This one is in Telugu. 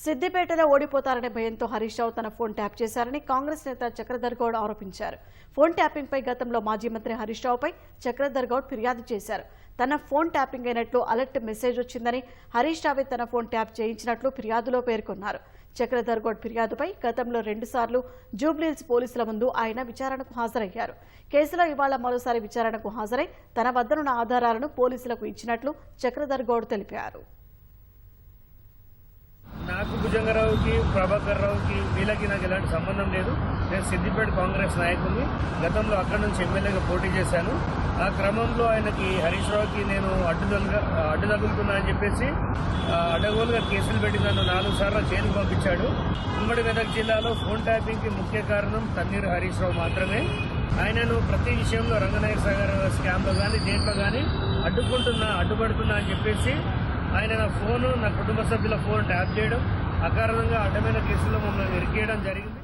సిద్దిపేటలో ఓడిపోతారనే భయంతో హరీష్ రావు తన ఫోన్ ట్యాప్ చేశారని కాంగ్రెస్ నేత చక్రధర్ గౌడ్ ఆరోపించారు. ఫోన్ ట్యాపింగ్ పై గతంలో మాజీ మంత్రి హరీష్ రావుపై చక్రధర్ గౌడ్ ఫిర్యాదు చేశారు. తన ఫోన్ ట్యాపింగ్ అయినట్లు అలర్ట్ మెసేజ్ వచ్చిందని, హరీష్ రావే తన ఫోన్ ట్యాప్ చేయించినట్లు ఫిర్యాదులో పేర్కొన్నారు. చక్రధర్ గౌడ్ ఫిర్యాదుపై గతంలో 2 సార్లు జూబ్లీహిల్స్ పోలీసుల ముందు ఆయన విచారణకు హాజరయ్యారు. కేసులో ఇవాళ మరోసారి విచారణకు హాజరై తన వద్దనున్న ఆధారాలను పోలీసులకు ఇచ్చినట్లు చక్రధర్ గౌడ్ తెలిపారు. నాకు భుజంగరావుకి, ప్రభాకర్ రావుకి, వీళ్ళకి నాకు ఎలాంటి సంబంధం లేదు. నేను సిద్దిపేట కాంగ్రెస్ నాయకుడిని. గతంలో అక్కడి నుంచి ఎమ్మెల్యేగా పోటీ చేశాను. ఆ క్రమంలో ఆయనకి హరీష్ రావుకి నేను అడ్డు తగులుతున్నా అని చెప్పేసి అడ్డగోలుగా కేసులు పెట్టి నన్ను 4 సార్లు జైలుకు పంపించాడు. ఉమ్మడి మెదక్ జిల్లాలో ఫోన్ ట్యాపింగ్కి ముఖ్య కారణం తన్నీరు హరీష్ రావు మాత్రమే. ఆయనను ప్రతి విషయంలో రంగనాయక సాగర్ స్కామ్లో కానీ దేంట్లో కానీ అడ్డుపడుతున్నా అని చెప్పేసి ఆయన నా ఫోను, నా కుటుంబ సభ్యుల ఫోన్ ట్యాప్ చేయడం, అకారణంగా అడ్డమైన కేసుల్లో మమ్మల్ని ఇరికేయడం జరిగింది.